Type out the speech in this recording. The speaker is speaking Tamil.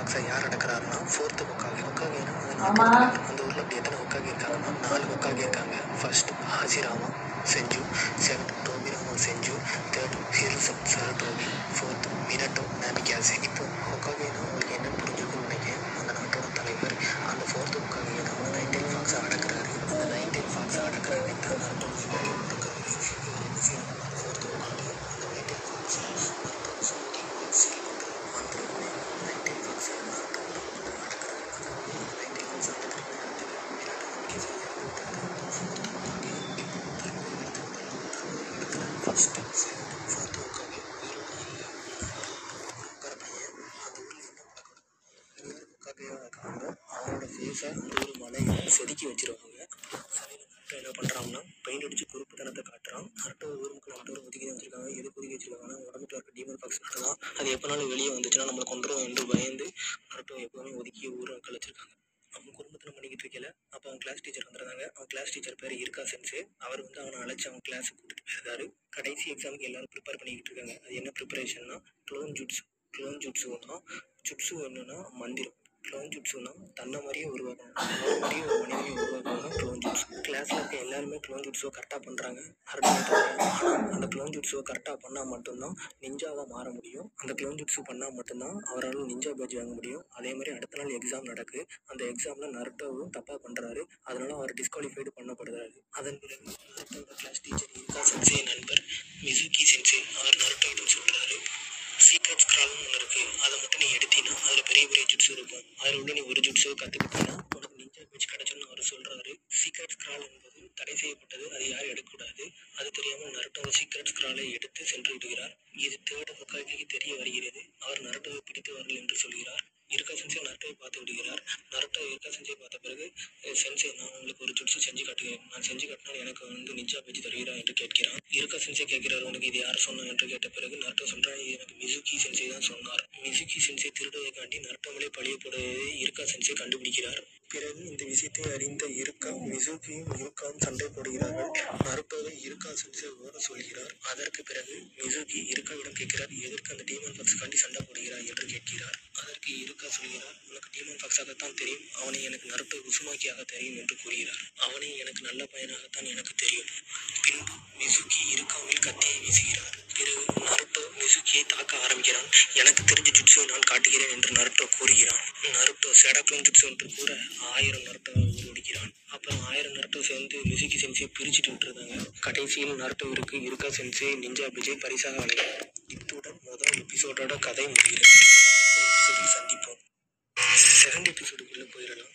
ஃபாக்ஸை யார் அடக்கிறாருன்னா ஃபோர்த்து ஹொக்காகே. ஹொக்காகேனா அது நாட்டு. அந்த ஊரில் அப்படி எத்தனை ஹொக்காகே இருக்காங்கன்னா 4 ஹொக்காகே இருக்காங்க. ஃபர்ஸ்ட் ஹாஜிராமா செஞ்சு, செகண்ட் டோபிராமா செஞ்சு, தேர்ட் ஹிருசம் சரடோபி, ஃபோர்த் மினட்டோ நாமிகாசே. இப்போ ஹொக்காகேனா உங்களுக்கு என்ன புரிஞ்சுக்குன்னு நினைக்கிறேன். அந்த நாட்டோட தலைவர் அந்த ஃபோர்த்து ஹொக்காகே தான் அந்த 19 ஃபாக்ஸை அடக்கிறாரு. அந்த 19 ஃபாக்ஸை அடக்கிறாரு தான் நாட்டோட இருக்காரு. இவர் என்ன செய்யறாங்கன்னா அந்த ஃபோர்த்து ஹொக்காகே அந்த 19 ஃபாக்ஸை நாட்டோட சொல்லி சீல் பண்ணுறாரு. அந்த 19 ஃபாக்ஸை நாட்டோட அடக்கிறாரு. அதாவது 19 ஃபாக்ஸ் அடக்கிறாரு இடத்துக்கு மினட்டோ நாமிகாசே ஃபர்ஸ்ட் செகண்ட் ஃபோர்த் ஹொக்காகே உயிரோட இல்லை. ஒரு ஹொக்கார பையன் அந்த ஊரில் என்ன பழக்கம், யார் ஹொக்காகேவாக இருக்காங்களோ அவனோட ஃபேஸை அந்த ஒரு மலையை செதுக்கி வச்சிருவாங்க. சரி, நருட்டோ என்ன பண்ணுறான்னா பெயிண்ட் அடிச்சு குறுப்புத்தனத்தை காட்டுறான். நருட்டோ ஊருக்கு நருட்டோ ஒதுக்கி தான் வச்சிருக்காங்க. எது ஒதுக்கி வச்சிருக்காங்கன்னா உடம்புல இருக்க டீமன் ஃபாக்ஸ் தான் அது எப்போனாலும் வெளியே வந்துச்சுன்னா நம்மளை கொண்டுரும் என்று பயந்து நருட்டோ எப்போவுமே ஒதுக்கி ஊரை கழிச்சிருக்காங்க. அவன் குடும்பத்தில் பண்ணிக்கிட்டு இருக்கல. அப்போ அவன் கிளாஸ் டீச்சர் வந்துடுறாங்க. அவன் கிளாஸ் டீச்சர் பேர் இருக்கா சென்சே. அவர் அவனை அழைச்சி அவன் கிளாஸுக்கு கூட்டிட்டு போயிருக்காரு. கடைசி எக்ஸாமுக்கு எல்லாரும் ப்ரிப்பேர் பண்ணிக்கிட்டு இருக்காங்க. அது என்ன ப்ரிப்பரேஷன்னா க்ளோன் ஜுட்ஸு. க்ளோன் ஜுட்ஸுன்னா ஜுட்ஸு என்னன்னா மந்திரம். க்ளோன் ஜுட்ஸுனா தன்னை மாதிரியே உருவாக்கணும், அவன் மாதிரியே ஒரு மனிதனையும் உருவாக்கணும் க்ளோன் ஜுட்ஸு. கிளாஸில் இருக்க எல்லாருமே க்ளோன் ஜுட்ஸுவை கரெக்டாக பண்ணுறாங்க. ஆனால் அந்த க்ளோன் ஜுட்ஸுவை கரெக்டாக பண்ணால் மட்டும்தான் நிஞ்சாவாக மாற முடியும். அந்த க்ளோன் ஜுட்ஸு பண்ணால் மட்டும்தான் அவரால் நிஞ்சா பேட்ச் வாங்க முடியும். அதே மாதிரி அடுத்த நாள் எக்ஸாம் நடக்குது. அந்த எக்ஸாமில் நருட்டோவும் தப்பாக பண்ணுறாரு. அதனால அவர் டிஸ்குவாலிஃபைடு பண்ணப்படுறாரு. அதன் பிறகு நருட்டோட கிளாஸ் டீச்சர் இருக்கா சென்சே நண்பர் மிசுகி சென்சே அவர் நருட்டோவிடம் சொல்கிறாரு, சீக்ரெட் ஸ்க்ரால்னு ஒன்று இருக்குது, அதை மட்டும் நீ எடுத்தீங்கன்னா அதில் பெரிய பெரிய ஜுட்ஸு இருக்கும். அதில் உள்ள நீ ஒரு ஜுட்ஸுவை கற்றுக்கிட்டீங்கன்னா உனக்கு நிஞ்சா பேட்ச் கிடைச்சுன்னு அவர் சொல்கிறாரு. சீக்ரெட் ஸ்க்ரால் என்பது தடை செய்யப்பட்டது, அது யாரும் எடுக்கக்கூடாது. அது தெரியாமல் நருட்டோ சீக்ரெட் ஸ்க்ராலை எடுத்து சென்று விடுகிறார். இது தேர்ட் ஹொக்காகேக்கு தெரிய வருகிறது. அவர் நருட்டோவை பிடித்தவர்கள் என்று சொல்கிறார். இருக்கா சென்சே நருட்டோவை பார்த்து விடுகிறார். நருட்டோ இருக்கா சென்சே பார்த்த பிறகு, சென்சே நான் உங்களுக்கு ஒரு ஜுட்ஸு செஞ்சு காட்டுகிறேன், நான் செஞ்சு காட்டினால் எனக்கு நிஞ்சா பேட்ச் தருகிறா என்று கேட்கிறான். இருக்கா சென்சே கேட்கிறார், உனக்கு இது யார் சொன்னா என்று கேட்ட பிறகு நருட்டோ சொல்கிறான், இது எனக்கு மிசுகி சென்சே தான் சொன்னார். மிசுகி சென்சே திருடுவதை காட்டி நருட்டோவிலே பழிய போடுவதை இருக்கா சென்சே கண்டுபிடிக்கிறார். பிறகு இந்த விஷயத்தை அறிந்த இருக்கா மிசுகியும் இருக்காவும் சண்டை போடுகிறார்கள். நருட்டோவை இருக்கா சென்சே ஓட சொல்கிறார். அதற்கு பிறகு மிசுகி இருக்காவிடம் கேட்கிறார், எதற்கு அந்த டீமன் ஃபாக்ஸ் காண்டி சண்டை போடுகிறார் என்று கேட்கிறார். அதற்கு இருக்கா சொல்கிறார், உனக்கு டீமன் ஃபாக்ஸாகத்தான் தெரியும், அவனை எனக்கு நருட்டோ உசுமாக்கியாக தெரியும் என்று கூறுகிறார். அவனை எனக்கு நல்ல பையனாகத்தான் எனக்கு தெரியும். பின்பு மிசுகி இருக்காவில் கத்தியை வீசுகிறார். பிறகு நருட்டோ மிசுகியை தாக்க ஆரம்பிக்கிறான். எனக்கு தெரிஞ்ச ஜுட்ஸுவை நான் காட்டுகிறேன் என்று நருட்டோ கூறுகிறான். நருட்டோ செடாக்ளோன் ஜுட்ஸு என்று கூற 1000 நருட்டோவை உருவடிக்கிறான். அப்புறம் 1000 நருட்டோ சேர்ந்து மிசுகி சென்சே பிரிச்சுட்டு விட்டுருந்தாங்க. கடைசியில் நருட்டோவிற்கு இருக்கா சென்சே நிஞ்சா பேட்சை பரிசாக வழங்கினார். இத்துடன் முதல் எபிசோடோட கதை முடிகிறது. எபிசோடில் சந்திப்போம். செகண்ட் எபிசோடுக்குள்ளே போயிடலாம்.